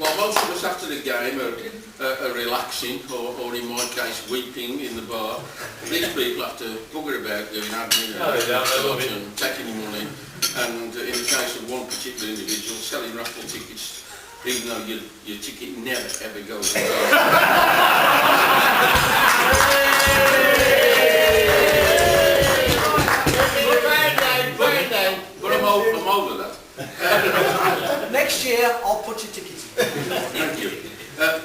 Well, most of us after the game are relaxing, or in my case, weeping in the bar. These people have to bugger about doing admin and taking money, and in the case of one particular individual, selling raffle tickets, even though your ticket never ever goes on. But I'm over that. Next year, I'll put your ticket in. Thank you.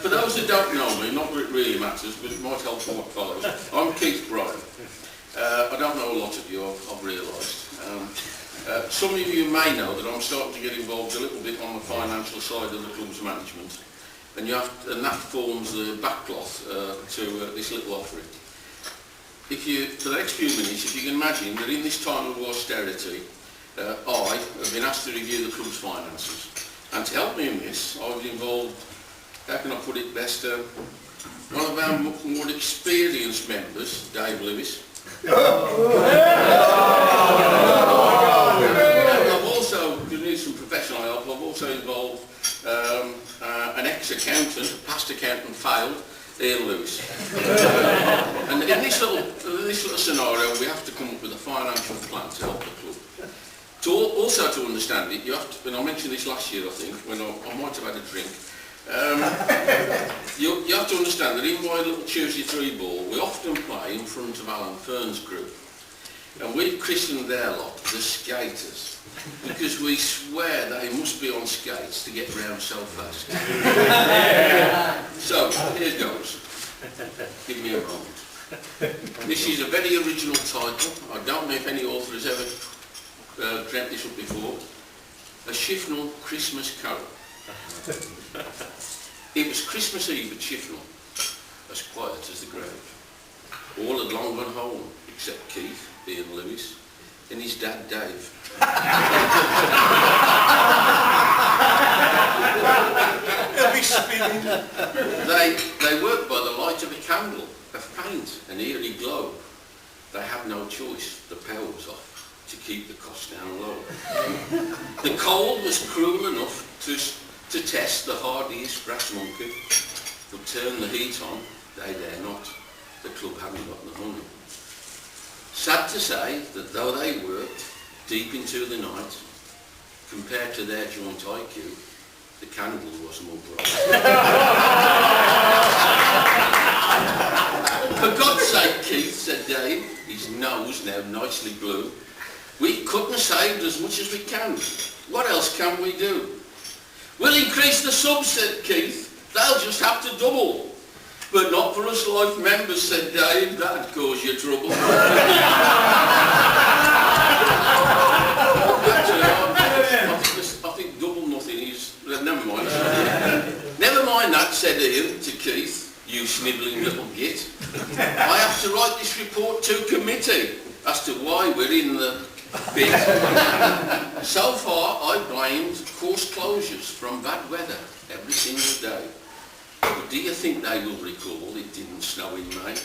For those that don't know me, not that it really matters, but it might help from what follows. I'm Keith Bryan. I don't know a lot of you, I've realised. Some of you may know that I'm starting to get involved a little bit on the financial side of the club's management, and that forms the backcloth to this little offering. For the next few minutes, if you can imagine that in this time of austerity, I have been asked to review the club's finances, and to help me in this, I was involved, how can I put it best, one of our more experienced members, Dave Lewis. I've also, to need some professional help, I've also involved an ex-accountant, a past accountant failed, Ian Lewis. And in this little scenario, we have to come up with a financial plan to help the club. Also to understand it, you have to, and I mentioned this last year I think, when I might have had a drink, you have to understand that in my little Tuesday 3 ball, we often play in front of Alan Fern's group. And we've christened their lot the skaters, because we swear they must be on skates to get round so fast. So, here goes. Give me a moment. This is a very original title. I don't know if any author has ever dreamt this up before. A Shifnal Christmas Carol. It was Christmas Eve at Shifnal, as quiet as the grave. All had long gone home, except Keith, Ian Lewis, and his dad Dave. He'll be spinning. They worked by the light of a candle, a faint and eerie glow. They had no choice, the power was off, to keep the cost down low. The cold was cruel enough to test the hardiest brass monkey, but turn the heat on, they dare not. The club hadn't got the money. Sad to say that though they worked deep into the night, compared to their joint IQ, the candle was more bright. For God's sake, Keith, said Dave, his nose now nicely blue, we couldn't have saved as much as we can. What else can we do? We'll increase the subs, said Keith. They'll just have to double. But not for us life members, said Dave. That'd cause you trouble. I think double nothing is... Never mind. Never mind that, said Ian to Keith. You snivelling little git. I have to write this report to committee as to why we're in the bit. So far, I blamed course closures from bad weather every single day. But do you think they will recall it didn't snow in May?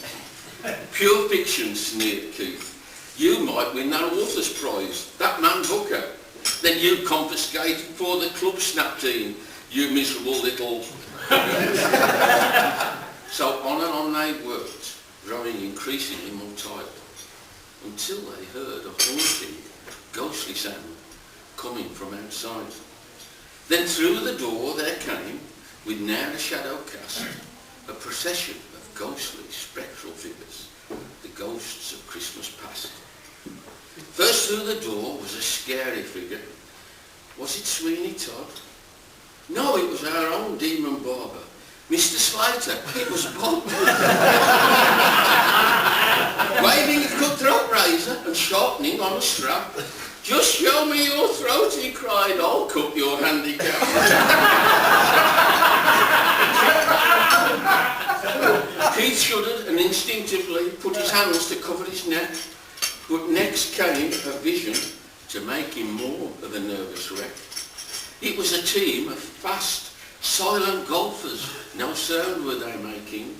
Pure fiction, sneered Keith. You might win that author's prize, that man Booker. Then you confiscate for the club snapped in, you miserable little... So on and on they worked, growing increasingly more tired, until they heard a haunting, ghostly sound coming from outside. Then through the door there came, with ne'er a shadow cast, a procession of ghostly, spectral figures, the ghosts of Christmas past. First through the door was a scary figure. Was it Sweeney Todd? No, it was our own demon barber, Mr. Slater. It was Bob. Waving a cutthroat razor and sharpening on a strap. Just show me your throat, he cried, I'll cut your handicap. Keith shuddered and instinctively put his hands to cover his neck, but next came a vision to make him more of a nervous wreck. It was a team of fast, silent golfers, no sound were they making.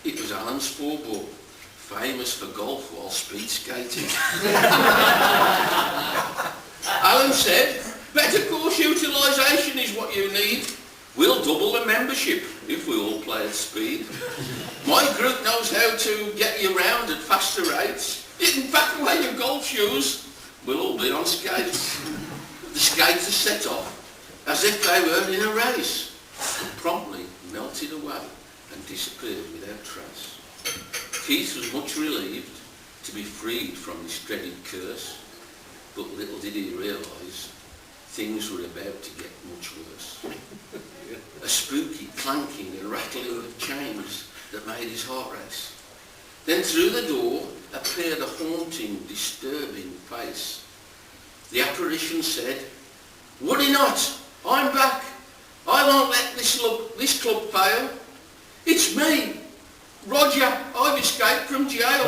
It was Alan's four-ball, famous for golf while speed skating. Alan said, better course utilisation is what you need. We'll double the membership if we all play at speed. My group knows how to get you round at faster rates. You can pack away your golf shoes. We'll all be on skates. The skates are set off as if they were in a race, and promptly melted away and disappeared without trace. Keith was much relieved to be freed from this dreaded curse, but little did he realise things were about to get much worse. A spooky clanking and rattling of chains that made his heart race. Then through the door appeared a haunting, disturbing face. The apparition said, "Worry not, I'm back. I won't let this club fail. It's me, Roger. I've escaped from jail.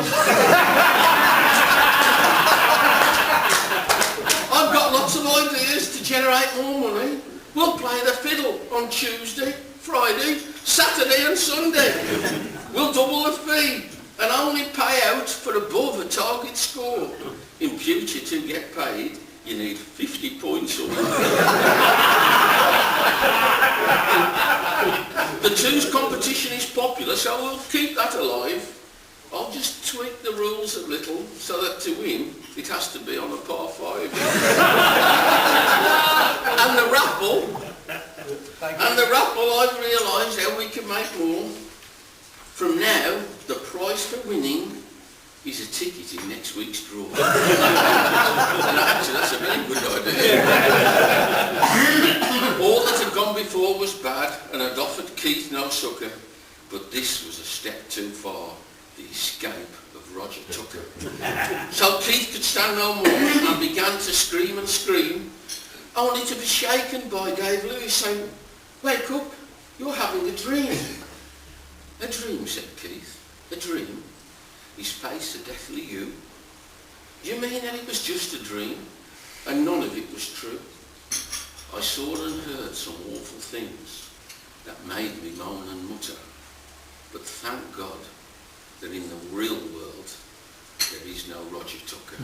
I've got lots of ideas to generate more money. We'll play the fiddle on Tuesday, Friday, Saturday and Sunday. We'll double the fee and only pay out for above a target score. In future to get paid, you need 50 points or more." The twos competition is popular, so we'll keep that alive. I'll just tweak the rules a little so that to win, it has to be on a par 5. And the raffle, I've realised how we can make more. From now, the prize for winning is a ticket in next week's draw. And actually, that's a very good idea. All that had gone before was bad and had offered Keith no succour, but this was a step too far, the escape of Roger Tucker. So Keith could stand no more and began to scream and scream, only to be shaken by Dave Lewis saying, "Wake up, you're having a dream." "A dream," said Keith. "A dream? His face a deathly hue? Do you mean that it was just a dream and none of it was true? I saw and heard some awful things that made me moan and mutter, but thank God that in the real world there is no Roger Tucker."